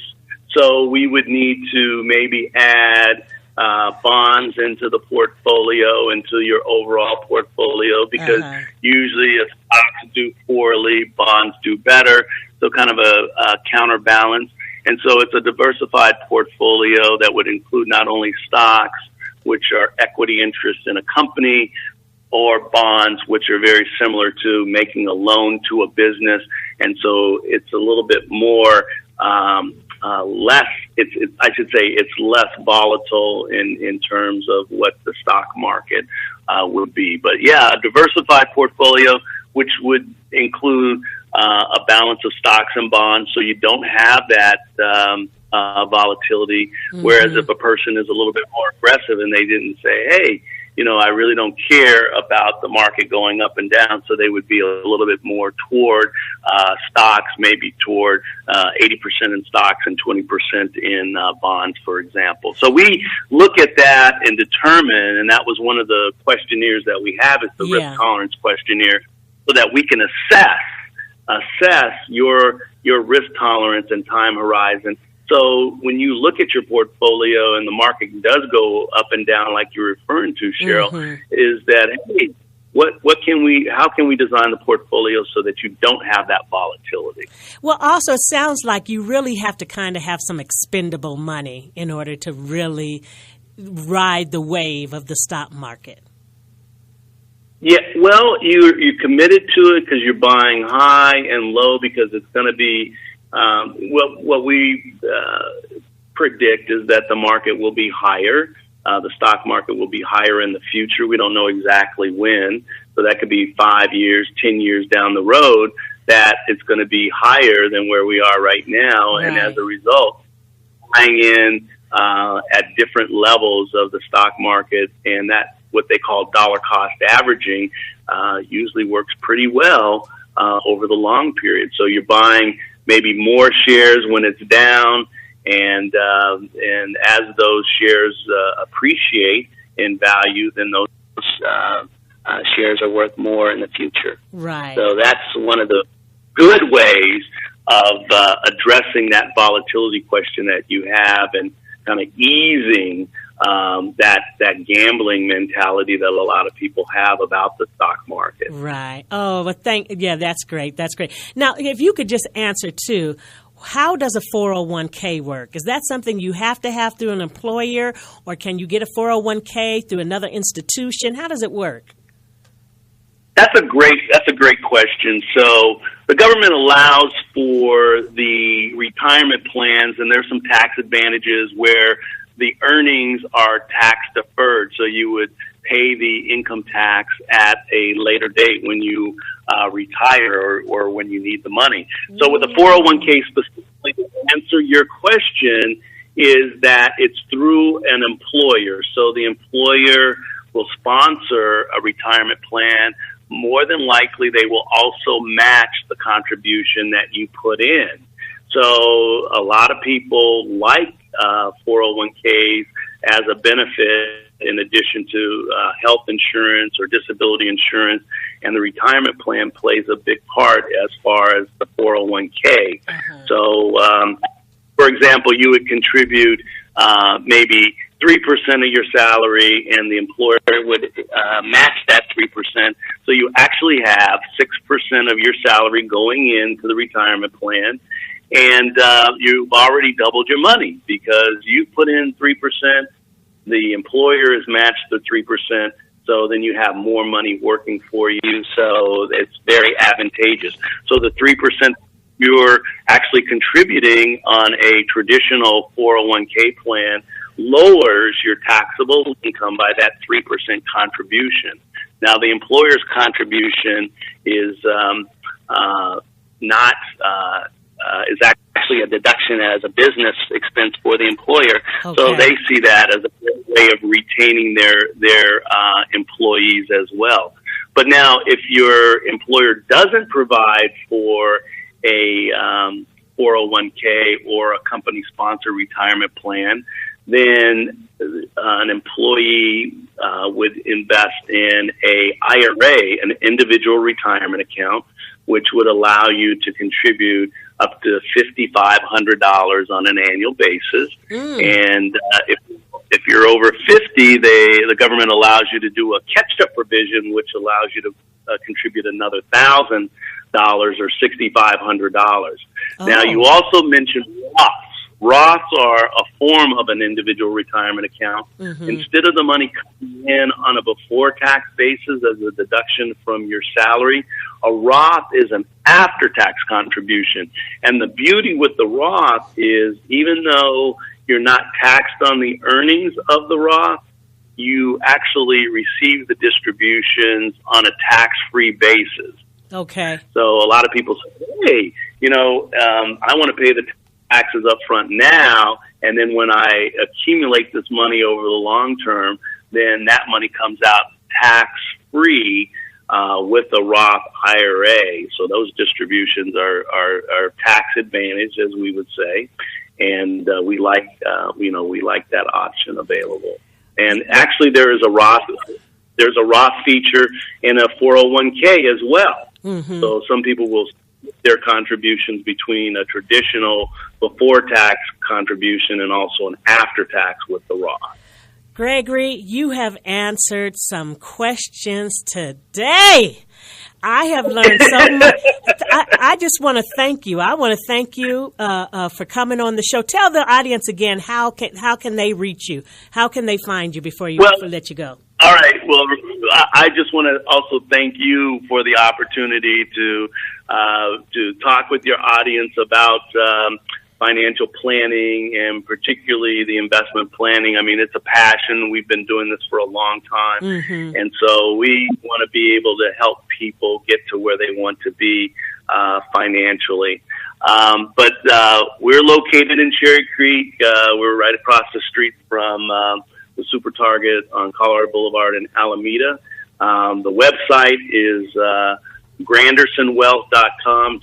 So we would need to maybe add bonds into the portfolio, into your overall portfolio, because usually if stocks do poorly, bonds do better. So kind of a counterbalance. And so it's a diversified portfolio that would include not only stocks, which are equity interests in a company, or bonds, which are very similar to making a loan to a business. And so it's a little bit more less, I should say it's less volatile in terms of what the stock market would be. But yeah, a diversified portfolio, which would include a balance of stocks and bonds, so you don't have that volatility. Whereas if a person is a little bit more aggressive and they didn't say, hey, I really don't care about the market going up and down, so they would be a little bit more toward stocks, maybe toward 80% in stocks and 20% in bonds, for example. So we look at that and determine, and that was one of the questionnaires that we have, is the risk tolerance questionnaire, so that we can assess your risk tolerance and time horizon. So when you look at your portfolio and the market does go up and down, like you're referring to, Sheryl, is that, hey, how can we design the portfolio so that you don't have that volatility? Well, also it sounds like you really have to kind of have some expendable money in order to really ride the wave of the stock market. Yeah, well, you're committed to it because you're buying high and low, because it's going to be what we predict is that the market will be higher. The stock market will be higher in the future. We don't know exactly when, so that could be 5 years, 10 years down the road. that it's going to be higher than where we are right now. Right. And as a result, buying in at different levels of the stock market, and that what they call dollar cost averaging usually works pretty well over the long period. So you're buying maybe more shares when it's down, and as those shares appreciate in value, then those shares are worth more in the future. Right. So that's one of the good ways of addressing that volatility question that you have, and kind of easing that gambling mentality that a lot of people have about the stock market. Right. Oh, well, that's great. That's great. Now, if you could just answer too, how does a 401k work? Is that something you have to have through an employer, or can you get a 401k through another institution? How does it work? That's a great question. So the government allows for the retirement plans, and there's some tax advantages where the earnings are tax deferred. So you would pay the income tax at a later date when you retire or when you need the money. So with the 401k specifically, to answer your question, is that it's through an employer. So the employer will sponsor a retirement plan. More than likely, they will also match the contribution that you put in. So a lot of people like 401ks as a benefit in addition to health insurance or disability insurance, and the retirement plan plays a big part as far as the 401k. So, for example, you would contribute maybe 3% of your salary, and the employer would match that 3%. So you actually have 6% of your salary going into the retirement plan, and you've already doubled your money because you put in 3%. The employer has matched the 3%. So then you have more money working for you. So it's very advantageous. So the 3% you're actually contributing on a traditional 401k plan lowers your taxable income by that 3% contribution. Now, the employer's contribution is is actually a deduction as a business expense for the employer. Okay. So they see that as a way of retaining their employees as well. But now, if your employer doesn't provide for a 401k or a company-sponsored retirement plan, then an employee would invest in a IRA, an individual retirement account, which would allow you to contribute up to $5,500 on an annual basis. And if you're over 50, the government allows you to do a catch-up provision, which allows you to contribute another $1,000 or $6,500. Now, you also mentioned Roths. Roths are a form of an individual retirement account. Instead of the money coming in on a before-tax basis as a deduction from your salary, a Roth is an after-tax contribution. And the beauty with the Roth is, even though you're not taxed on the earnings of the Roth, you actually receive the distributions on a tax-free basis. Okay. So a lot of people say, hey, I want to pay the taxes up front now, and then when I accumulate this money over the long term, then that money comes out tax-free with a Roth IRA. So those distributions are tax advantaged, as we would say, and we like that option available. And actually, there's a Roth feature in a 401k as well. So some people will split their contributions between a traditional before-tax contribution and also an after-tax with the Roth. Gregory, you have answered some questions today. I have learned so much. I just want to thank you. I want to thank you for coming on the show. Tell the audience again, how can they reach you? How can they find you before let you go? All right. Well, I just want to also thank you for the opportunity to talk with your audience about financial planning, and particularly the investment planning. I mean, it's a passion. We've been doing this for a long time. And so we want to be able to help people get to where they want to be financially. But we're located in Cherry Creek. We're right across the street from the Super Target on Colorado Boulevard in Alameda. The website is GRAndersonWealth.com,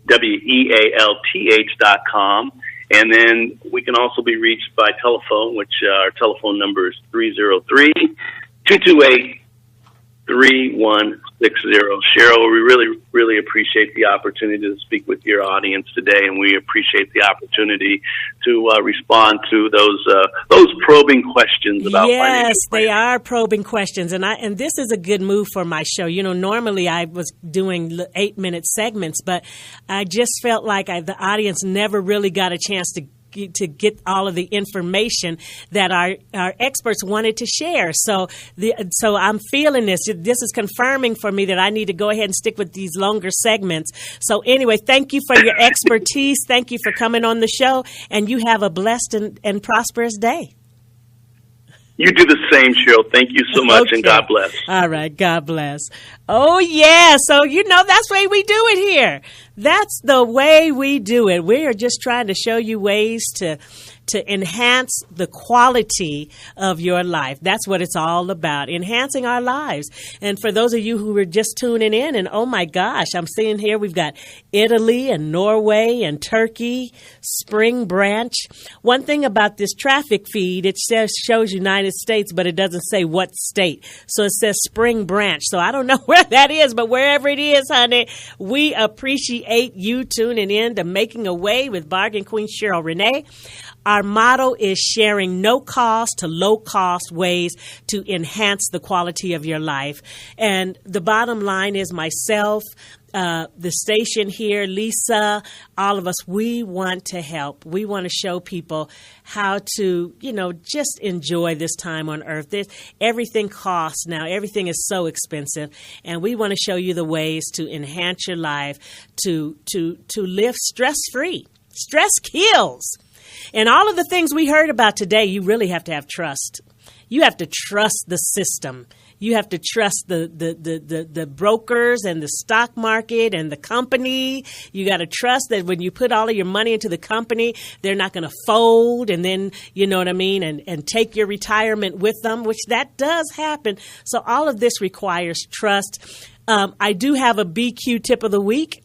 GRANDERSONWEALTH.com. And then we can also be reached by telephone, which our telephone number is 303-228-3160. Sheryl, we really appreciate the opportunity to speak with your audience today, and we appreciate the opportunity to respond to those probing questions about financial planning. Yes, they are probing questions, and this is a good move for my show. You know, normally I was doing 8-minute segments, but I just felt like the audience never really got a chance to get all of the information that our experts wanted to share. So I'm feeling this. This is confirming for me that I need to go ahead and stick with these longer segments. So anyway, thank you for your expertise. Thank you for coming on the show, and you have a blessed and prosperous day. You do the same, Sheryl. Thank you so much, and God bless. All right, God bless. Oh, yeah. So, that's the way we do it here. That's the way we do it. We are just trying to show you ways to enhance the quality of your life. That's what it's all about, enhancing our lives. And for those of you who were just tuning in, and oh my gosh, I'm seeing here we've got Italy and Norway and Turkey, Spring Branch. One thing about this traffic feed, it shows United States, but it doesn't say what state. So it says Spring Branch. So I don't know where that is, but wherever it is, honey, we appreciate you tuning in to Making a Way with Bargain Queen Sheryl Renee. Our motto is sharing no-cost to low-cost ways to enhance the quality of your life. And the bottom line is myself, the station here, Lisa, all of us, we want to help. We want to show people how to, just enjoy this time on earth. Everything costs now. Everything is so expensive. And we want to show you the ways to enhance your life, to live stress-free. Stress kills. And all of the things we heard about today, you really have to have trust. You have to trust the system. You have to trust the brokers and the stock market and the company. You got to trust that when you put all of your money into the company, they're not going to fold and then, and take your retirement with them, which that does happen. So all of this requires trust. I do have a BQ tip of the week.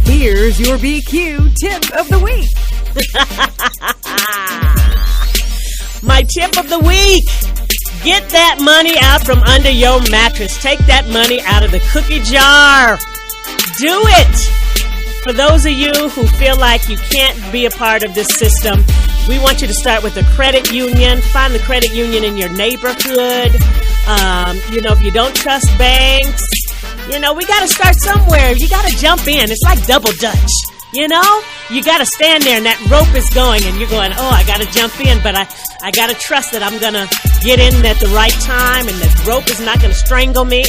Here's your BQ tip of the week. My tip of the week. Get that money out from under your mattress. Take that money out of the cookie jar. Do it. For those of you who feel like you can't be a part of this system, we want you to start with a credit union. Find the credit union in your neighborhood. If you don't trust banks, we got to start somewhere. You got to jump in. It's like double dutch. You got to stand there and that rope is going and you're going, oh, I got to jump in, but I got to trust that I'm going to get in at the right time and the rope is not going to strangle me.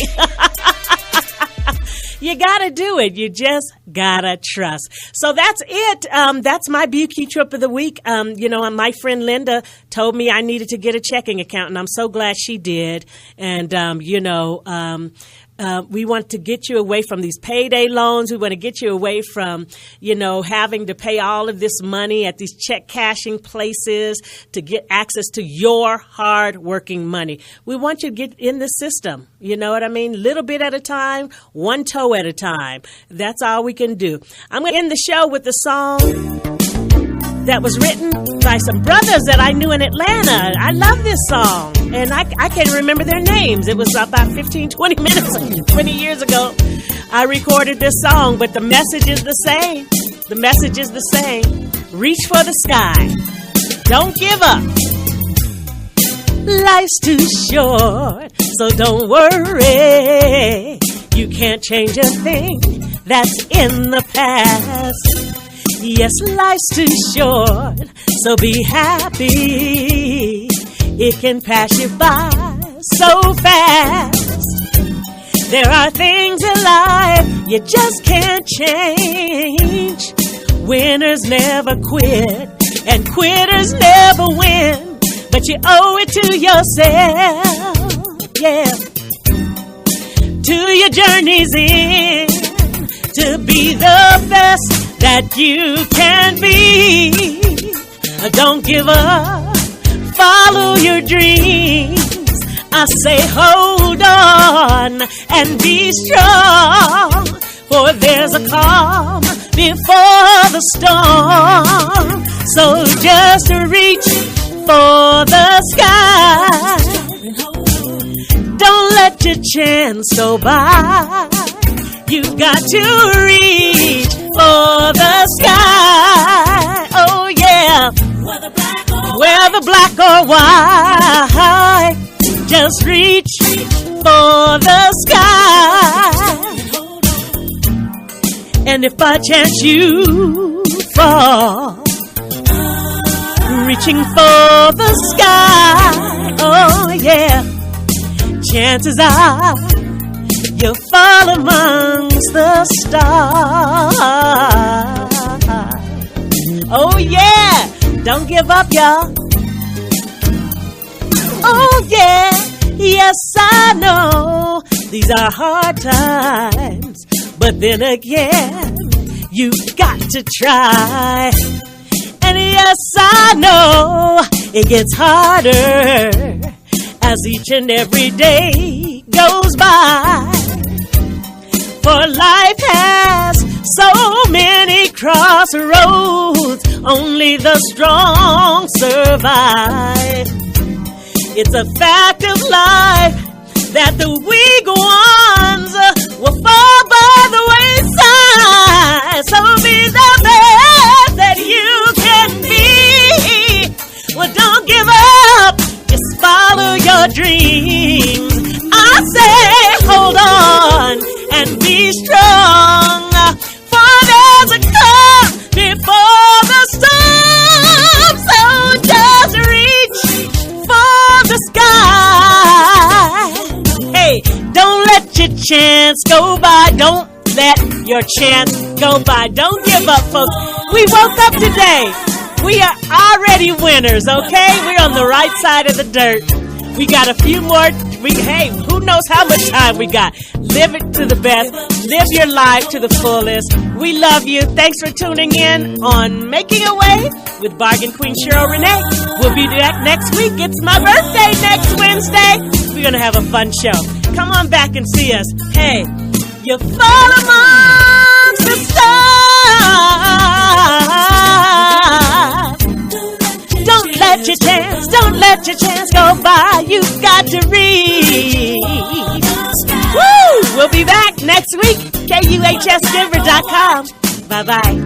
You got to do it. You just got to trust. So that's it. That's my BQ trip of the week. My friend Linda told me I needed to get a checking account, and I'm so glad she did. And, we want to get you away from these payday loans. We want to get you away from, having to pay all of this money at these check cashing places to get access to your hard-working money. We want you to get in the system. You know what I mean? Little bit at a time, one toe at a time. That's all we can do. I'm going to end the show with a song that was written by some brothers that I knew in Atlanta. I love this song, and I can't remember their names. It was about 15, 20 years ago. I recorded this song, but the message is the same. The message is the same. Reach for the sky. Don't give up. Life's too short, so don't worry. You can't change a thing that's in the past. Yes, life's too short, so be happy. It can pass you by so fast. There are things in life you just can't change. Winners never quit, and quitters never win. but you owe it to yourself, yeah, to your journey's end, to be the best that you can be. Don't give up, follow your dreams. I say hold on and be strong, for there's a calm before the storm. So just reach for the sky. Don't let your chance go by. You've got to reach for the sky. Oh yeah, whether black or white, just reach for the sky. And if by chance you fall, reaching for the sky, oh yeah, chances are you'll fall amongst the stars. Oh yeah, don't give up, y'all. Oh yeah, yes I know these are hard times, but then again, you got to try. And yes I know it gets harder as each and every day goes by. For life has so many crossroads, only the strong survive. It's a fact of life that the weak ones will fall by the wayside. So be the best that you can be. Well, don't give up, just follow your dreams. I say hold on and be strong, for there's a calm before the storm. So just reach for the sky. Hey, don't let your chance go by. Don't let your chance go by. Don't give up, folks. We woke up today. We are already winners, okay? We're on the right side of the dirt. We got a few more. Hey, who knows how much time we got? Live it to the best. Live your life to the fullest. We love you. Thanks for tuning in on Making a Way with Bargain Queen Sheryl Renee. We'll be back next week. It's my birthday next Wednesday. We're going to have a fun show. Come on back and see us. Hey, you fall amongst the stars. Don't let your chance go by. You've got to reach. Woo! We'll be back next week. KUHSdenver.com. Bye-bye.